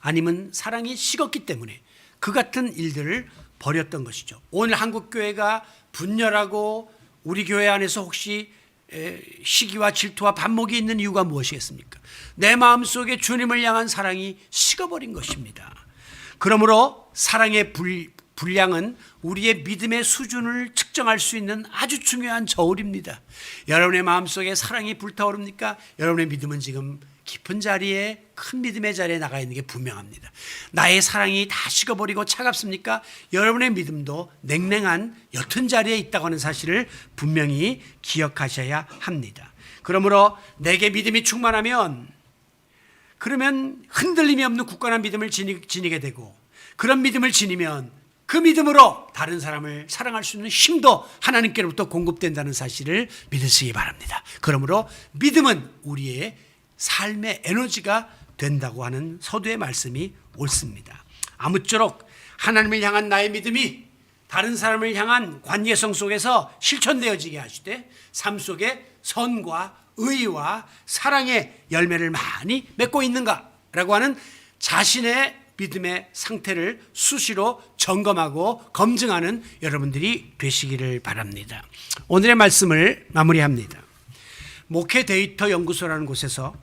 A: 아니면 사랑이 식었기 때문에 그 같은 일들을 벌였던 것이죠. 오늘 한국교회가 분열하고 우리 교회 안에서 혹시 시기와 질투와 반목이 있는 이유가 무엇이겠습니까? 내 마음속에 주님을 향한 사랑이 식어버린 것입니다. 그러므로 사랑의 분량은 우리의 믿음의 수준을 측정할 수 있는 아주 중요한 저울입니다. 여러분의 마음속에 사랑이 불타오릅니까? 여러분의 믿음은 지금 깊은 자리에, 큰 믿음의 자리에 나가 있는 게 분명합니다. 나의 사랑이 다 식어버리고 차갑습니까? 여러분의 믿음도 냉랭한 옅은 자리에 있다고 하는 사실을 분명히 기억하셔야 합니다. 그러므로 내게 믿음이 충만하면, 그러면 흔들림이 없는 굳건한 믿음을 지니게 되고, 그런 믿음을 지니면 그 믿음으로 다른 사람을 사랑할 수 있는 힘도 하나님께로부터 공급된다는 사실을 믿으시기 바랍니다. 그러므로 믿음은 우리의 삶의 에너지가 된다고 하는 서두의 말씀이 옳습니다. 아무쪼록 하나님을 향한 나의 믿음이 다른 사람을 향한 관계성 속에서 실천되어지게 하시되 삶 속에 선과 의와 사랑의 열매를 많이 맺고 있는가라고 하는 자신의 믿음의 상태를 수시로 점검하고 검증하는 여러분들이 되시기를 바랍니다. 오늘의 말씀을 마무리합니다. 목회 데이터 연구소라는 곳에서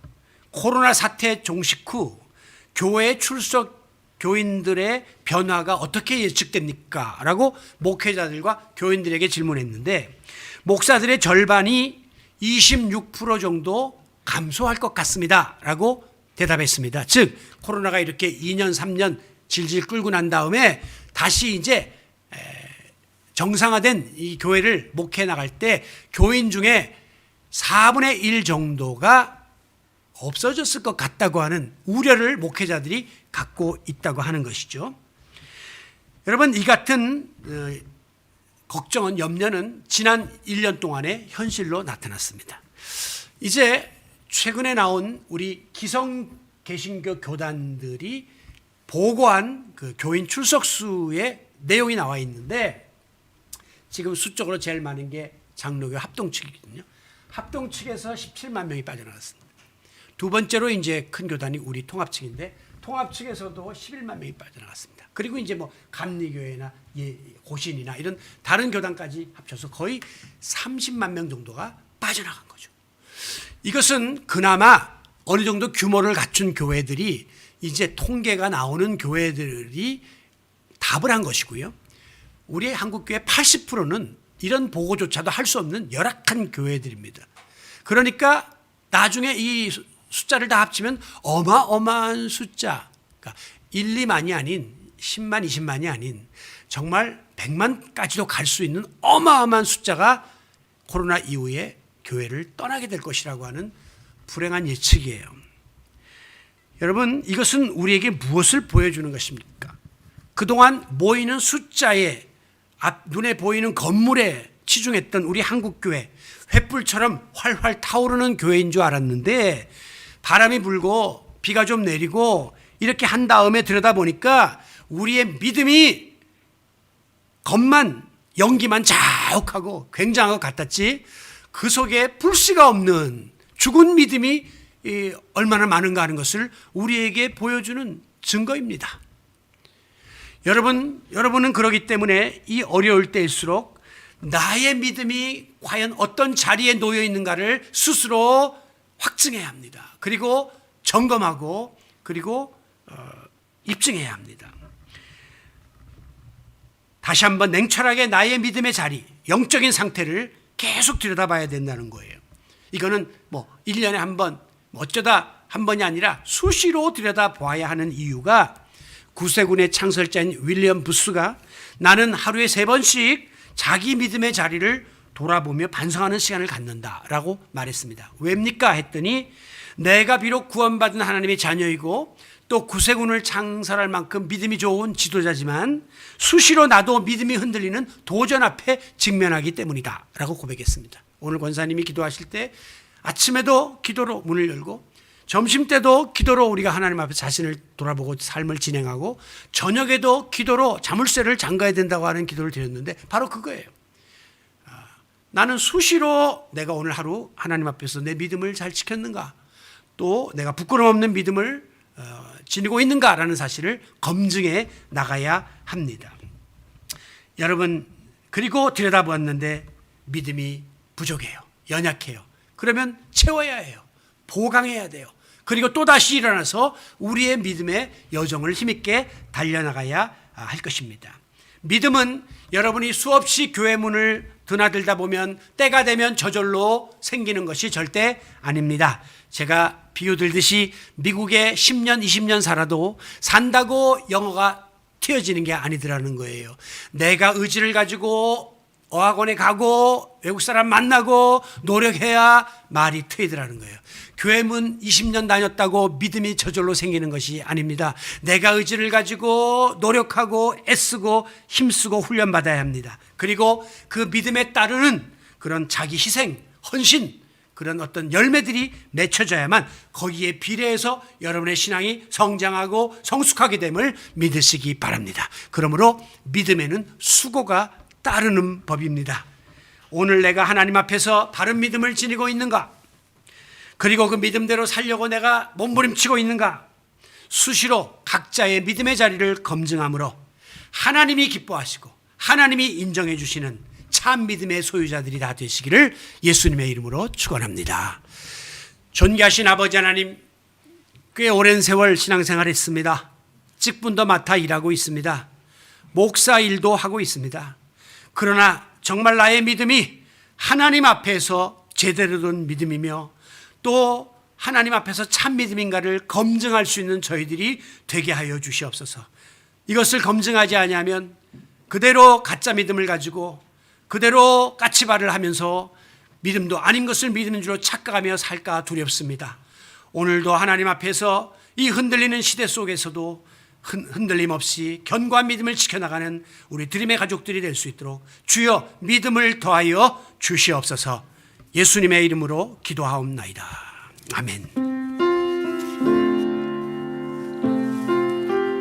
A: 코로나 사태 종식 후 교회 출석 교인들의 변화가 어떻게 예측됩니까? 라고 목회자들과 교인들에게 질문했는데, 목사들의 절반이 26% 정도 감소할 것 같습니다 라고 대답했습니다. 즉 코로나가 이렇게 2년 3년 질질 끌고 난 다음에 다시 이제 정상화된 이 교회를 목회 나갈 때 교인 중에 4분의 1 정도가 없어졌을 것 같다고 하는 우려를 목회자들이 갖고 있다고 하는 것이죠. 여러분, 이 같은 걱정은, 염려는 지난 1년 동안의 현실로 나타났습니다. 이제 최근에 나온 우리 기성 개신교 교단들이 보고한 그 교인 출석 수의 내용이 나와 있는데, 지금 수적으로 제일 많은 게 장로교 합동 측이거든요. 합동 측에서 17만 명이 빠져나갔습니다. 두 번째로 이제 큰 교단이 우리 통합 측인데, 통합 측에서도 11만 명이 빠져나갔습니다. 그리고 이제 뭐 감리교회나 고신이나 이런 다른 교단까지 합쳐서 거의 30만 명 정도가 빠져나간 거죠. 이것은 그나마 어느 정도 규모를 갖춘 교회들이 이제 통계가 나오는 교회들이 답을 한 것이고요. 우리 한국교회 80%는 이런 보고조차도 할 수 없는 열악한 교회들입니다. 그러니까 나중에 이 숫자를 다 합치면 어마어마한 숫자, 그러니까 1, 2만이 아닌 10만, 20만이 아닌 정말 100만까지도 갈 수 있는 어마어마한 숫자가 코로나 이후에 교회를 떠나게 될 것이라고 하는 불행한 예측이에요. 여러분, 이것은 우리에게 무엇을 보여주는 것입니까? 그동안 모이는 숫자에 눈에 보이는 건물에 치중했던 우리 한국교회, 횃불처럼 활활 타오르는 교회인 줄 알았는데 바람이 불고 비가 좀 내리고 이렇게 한 다음에 들여다보니까 우리의 믿음이 겉만 연기만 자욱하고 굉장한 것 같았지 그 속에 불씨가 없는 죽은 믿음이 얼마나 많은가 하는 것을 우리에게 보여주는 증거입니다. 여러분은 그러기 때문에 이 어려울 때일수록 나의 믿음이 과연 어떤 자리에 놓여 있는가를 스스로 확증해야 합니다. 그리고 점검하고 그리고 입증해야 합니다. 다시 한번 냉철하게 나의 믿음의 자리, 영적인 상태를 계속 들여다봐야 된다는 거예요. 이거는 1년에 한 번, 어쩌다 한 번이 아니라 수시로 들여다봐야 하는 이유가 구세군의 창설자인 윌리엄 부스가 나는 하루에 3번씩 자기 믿음의 자리를 돌아보며 반성하는 시간을 갖는다라고 말했습니다. 왜입니까? 했더니 내가 비록 구원받은 하나님의 자녀이고 또 구세군을 창설할 만큼 믿음이 좋은 지도자지만 수시로 나도 믿음이 흔들리는 도전 앞에 직면하기 때문이다 라고 고백했습니다. 오늘 권사님이 기도하실 때 아침에도 기도로 문을 열고 점심때도 기도로 우리가 하나님 앞에 자신을 돌아보고 삶을 진행하고 저녁에도 기도로 자물쇠를 잠가야 된다고 하는 기도를 드렸는데 바로 그거예요. 나는 수시로 내가 오늘 하루 하나님 앞에서 내 믿음을 잘 지켰는가, 또 내가 부끄럼 없는 믿음을 지니고 있는가라는 사실을 검증해 나가야 합니다. 여러분, 그리고 들여다보았는데 믿음이 부족해요. 연약해요. 그러면 채워야 해요. 보강해야 돼요. 그리고 또다시 일어나서 우리의 믿음의 여정을 힘있게 달려나가야 할 것입니다. 믿음은 여러분이 수없이 교회 문을 드나들다 보면 때가 되면 저절로 생기는 것이 절대 아닙니다. 제가 비유 들듯이 미국에 10년, 20년 살아도 산다고 영어가 튀어지는 게 아니더라는 거예요. 내가 의지를 가지고 어학원에 가고 외국 사람 만나고 노력해야 말이 트이더라는 거예요. 교회 문 20년 다녔다고 믿음이 저절로 생기는 것이 아닙니다. 내가 의지를 가지고 노력하고 애쓰고 힘쓰고 훈련받아야 합니다. 그리고 그 믿음에 따르는 그런 자기 희생, 헌신, 그런 어떤 열매들이 맺혀져야만 거기에 비례해서 여러분의 신앙이 성장하고 성숙하게 됨을 믿으시기 바랍니다. 그러므로 믿음에는 수고가 따르는 법입니다. 오늘 내가 하나님 앞에서 바른 믿음을 지니고 있는가? 그리고 그 믿음대로 살려고 내가 몸부림치고 있는가? 수시로 각자의 믿음의 자리를 검증함으로 하나님이 기뻐하시고 하나님이 인정해 주시는 참 믿음의 소유자들이 다 되시기를 예수님의 이름으로 축원합니다. 존귀하신 아버지 하나님, 꽤 오랜 세월 신앙생활했습니다. 직분도 맡아 일하고 있습니다. 목사 일도 하고 있습니다. 그러나 정말 나의 믿음이 하나님 앞에서 제대로 된 믿음이며 또 하나님 앞에서 참 믿음인가를 검증할 수 있는 저희들이 되게 하여 주시옵소서. 이것을 검증하지 아니하면 그대로 가짜 믿음을 가지고 그대로 까치발을 하면서 믿음도 아닌 것을 믿는 줄로 착각하며 살까 두렵습니다. 오늘도 하나님 앞에서 이 흔들리는 시대 속에서도 흔들림 없이 견고한 믿음을 지켜나가는 우리 드림의 가족들이 될 수 있도록 주여 믿음을 더하여 주시옵소서. 예수님의 이름으로 기도하옵나이다. 아멘.